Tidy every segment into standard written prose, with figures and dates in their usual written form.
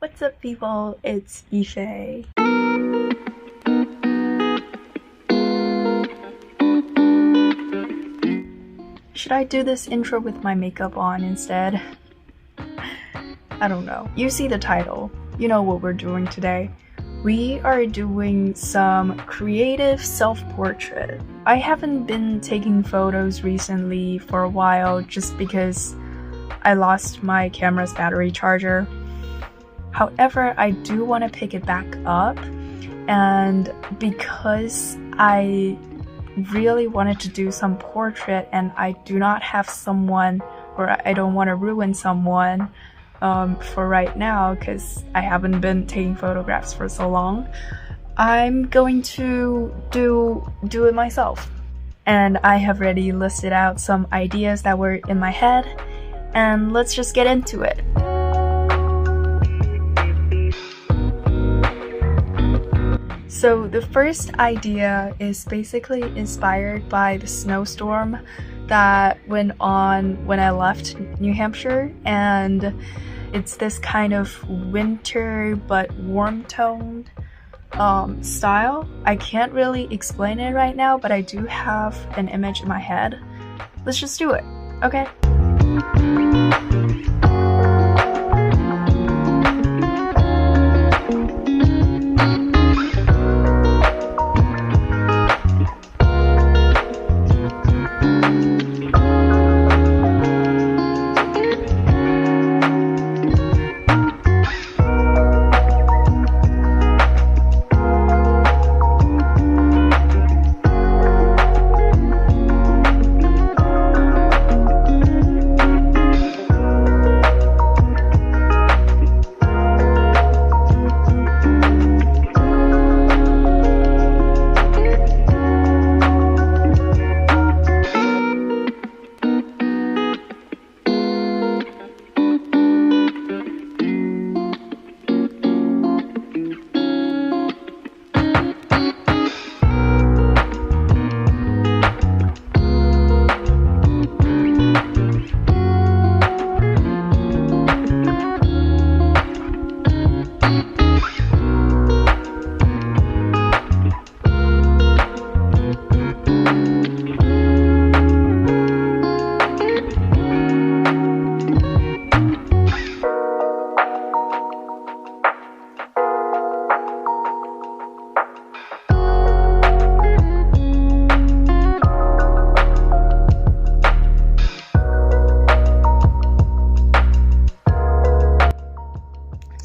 What's up, people? It's Ishay. Should I do this intro with my makeup on instead? I don't know. You see the title. You know what we're doing today. We are doing some creative self-portrait. I haven't been taking photos recently for a while just because I lost my camera's battery charger. However, I do want to pick it back up, and because I really wanted to do some portrait and I do not have someone, or I don't want to ruin someone for right now because I haven't been taking photographs for so long, I'm going to do it myself. And I have already listed out some ideas that were in my head, and let's just get into it. So the first idea is basically inspired by the snowstorm that went on when I left New Hampshire, and it's this kind of winter but warm toned style. I can't really explain it right now, but I do have an image in my head. Let's just do it, okay?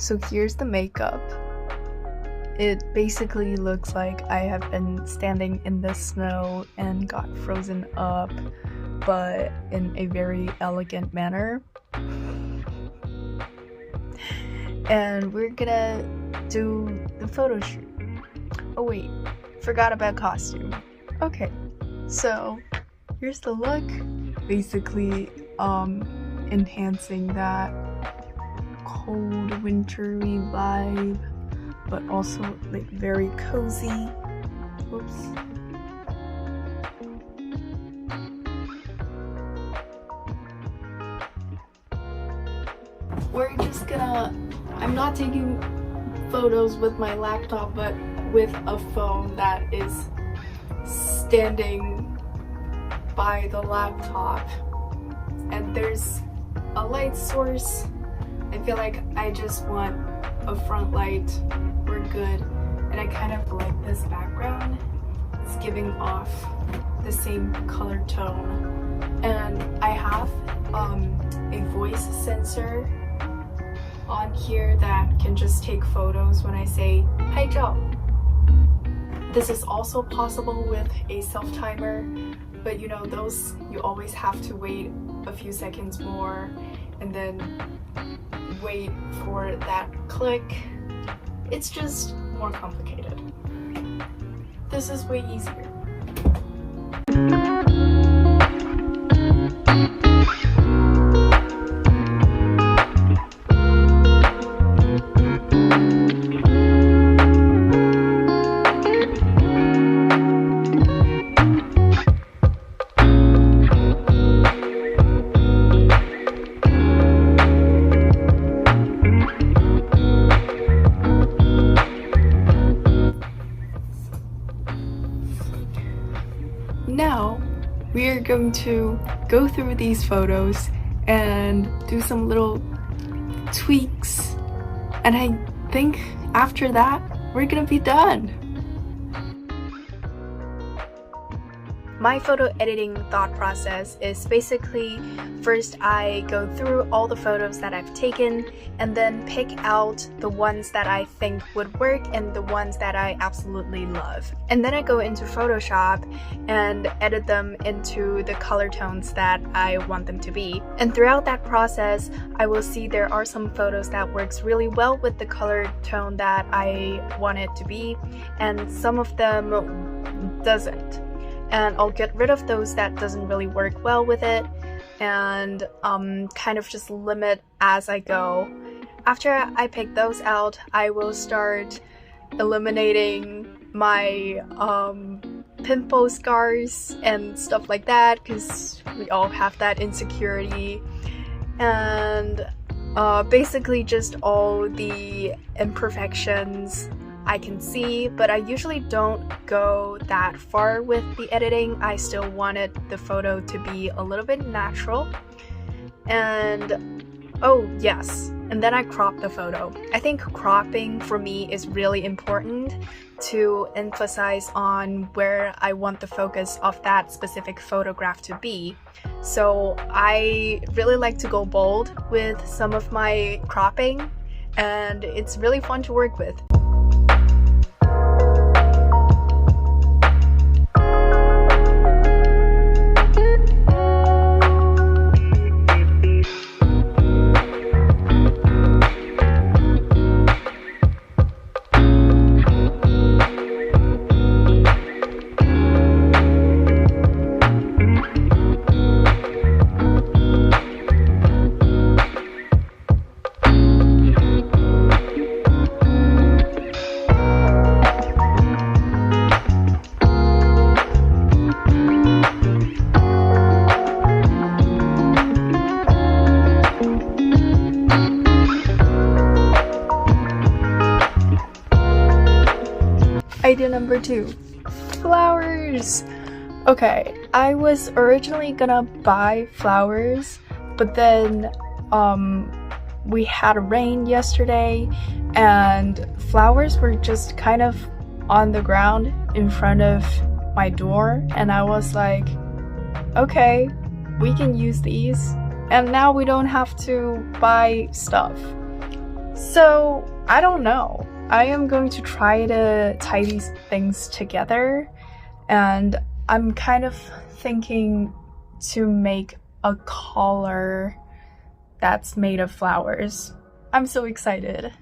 So here's the makeup. It basically looks like I have been standing in the snow and got frozen up, but in a very elegant manner. And we're gonna do the photo shoot. Oh wait, forgot about costume. Okay, so here's the look. Basically, enhancing that cold wintry vibe, but also like very cozy. Whoops. We're just gonna, I'm not taking photos with my laptop, but with a phone that is standing by the laptop, and there's a light source. I feel like I just want a front light. We're good. And I kind of like this background. It's giving off the same color tone. And I have a voice sensor on here that can just take photos when I say, "Hi Joe." This is also possible with a self-timer, but you know, those you always have to wait a few seconds more and then wait for that click. It's just more complicated. This is way easier. we're going to go through these photos and do some little tweaks, and I think after that we're gonna be done. My photo editing thought process is basically, first I go through all the photos that I've taken and then pick out the ones that I think would work and the ones that I absolutely love. And then I go into Photoshop and edit them into the color tones that I want them to be. And throughout that process, I will see there are some photos that works really well with the color tone that I want it to be, and some of them doesn't. And I'll get rid of those that doesn't really work well with it and kind of just limit as I go. After I pick those out, I will start eliminating my pimple scars and stuff like that, because we all have that insecurity, and basically just all the imperfections I can see, but I usually don't go that far with the editing. I still wanted the photo to be a little bit natural. And oh yes, and then I crop the photo. I think cropping for me is really important to emphasize on where I want the focus of that specific photograph to be. So I really like to go bold with some of my cropping, and it's really fun to work with. Idea number 2, flowers. Okay, I was originally gonna buy flowers, but then we had rain yesterday and flowers were just kind of on the ground in front of my door, and I was like, okay, we can use these, and now we don't have to buy stuff. So I don't know. I am going to try to tie these things together, and I'm kind of thinking to make a collar that's made of flowers. I'm so excited.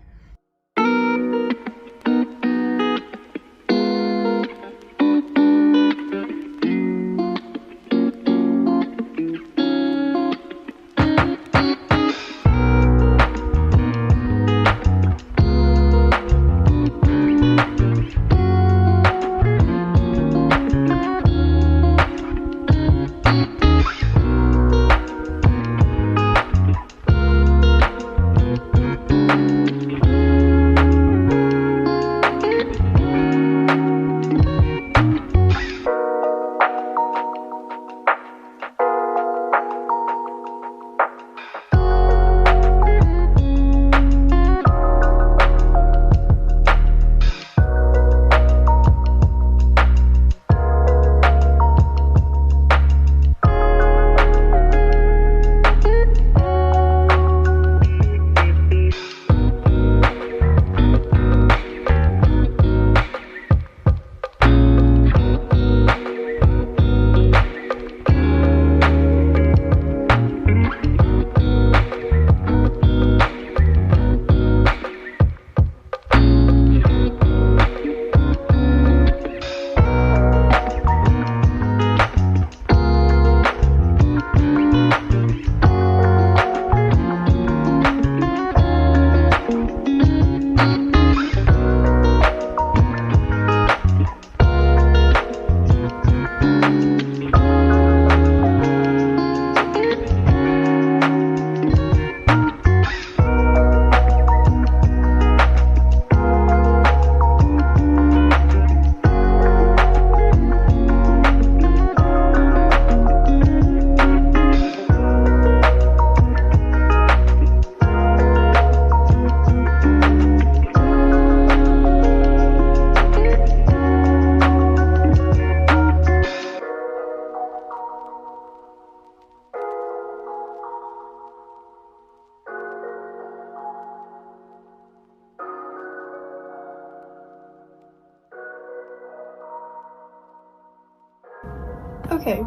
Okay,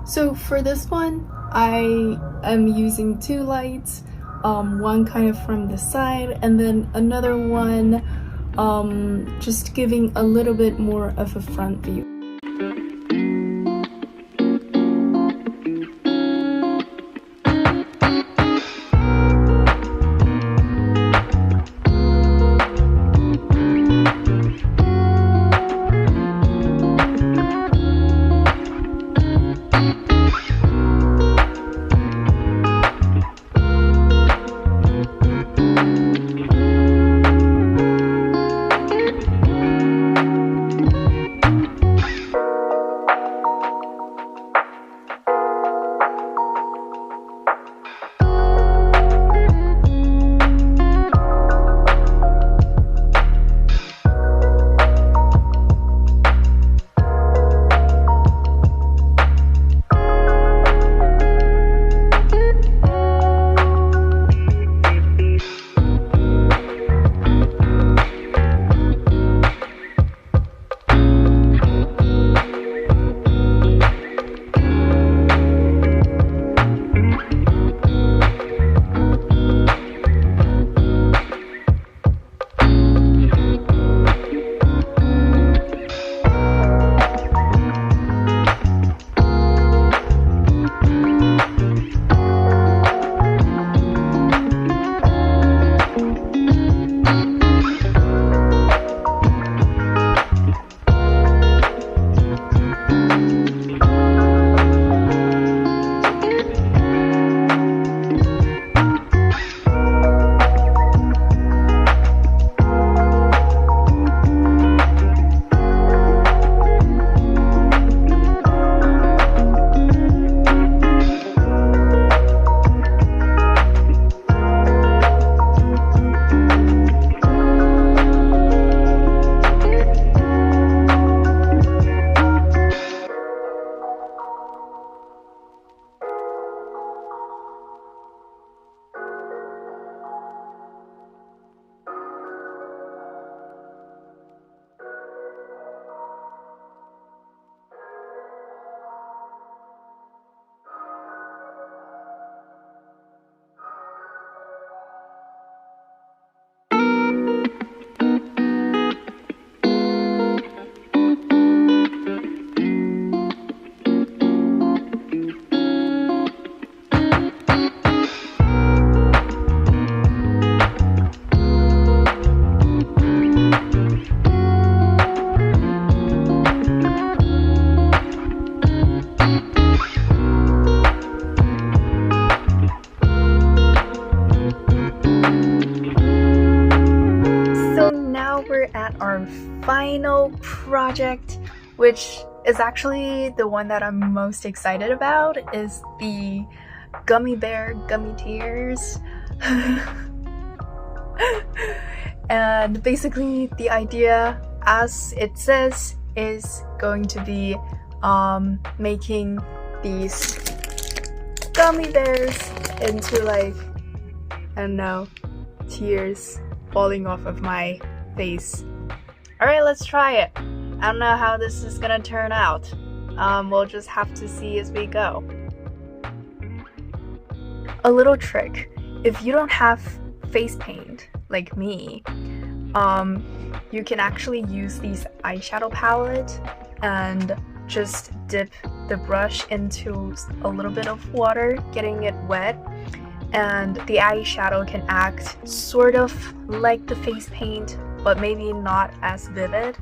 so for this one, I am using two lights, one kind of from the side and then another one just giving a little bit more of a front view. At our final project, which is actually the one that I'm most excited about, is the gummy bear gummy tears. And basically the idea, as it says, is going to be making these gummy bears into, like, I don't know, tears falling off of my face. Alright, let's try it. I don't know how this is gonna turn out. We'll just have to see as we go. A little trick: if you don't have face paint like me, you can actually use these eyeshadow palette and just dip the brush into a little bit of water, getting it wet, and the eyeshadow can act sort of like the face paint, but maybe not as vivid,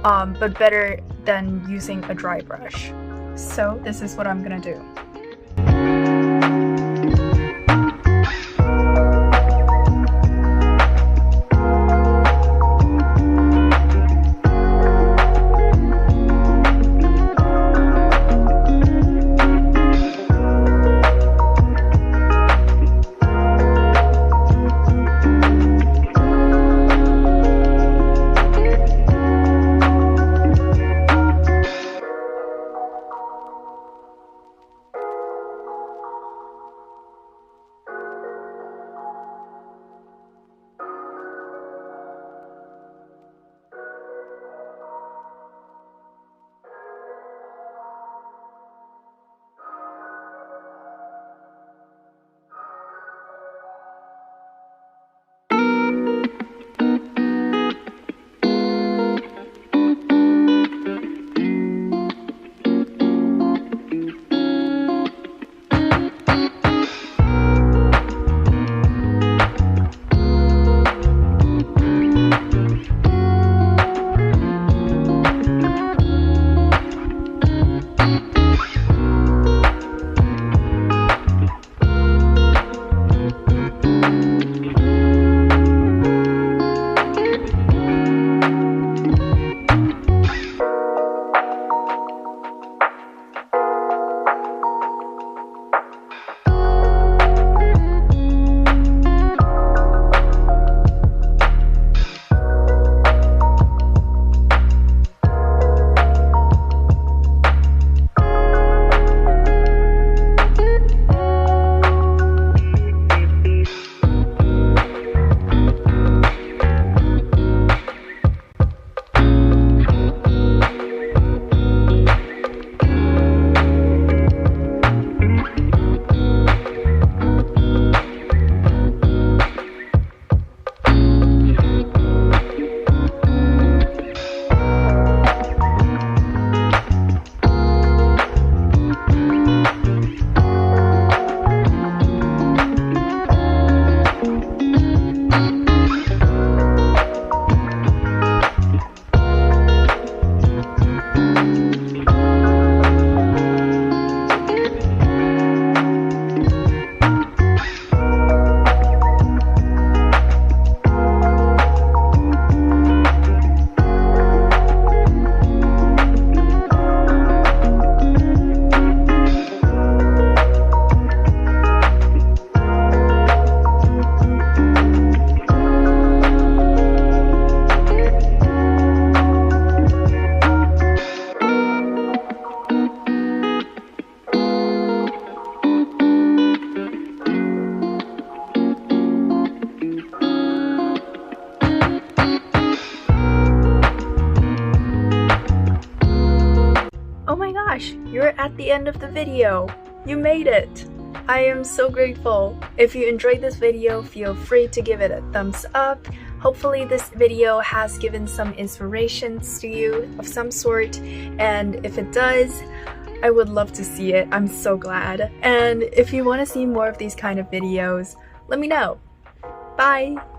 but better than using a dry brush. So this is what I'm gonna do. are at the end of the video. You made it! I am so grateful. If you enjoyed this video, feel free to give it a thumbs up. Hopefully this video has given some inspirations to you of some sort, and if it does, I would love to see it. I'm so glad. And if you want to see more of these kind of videos, let me know. Bye!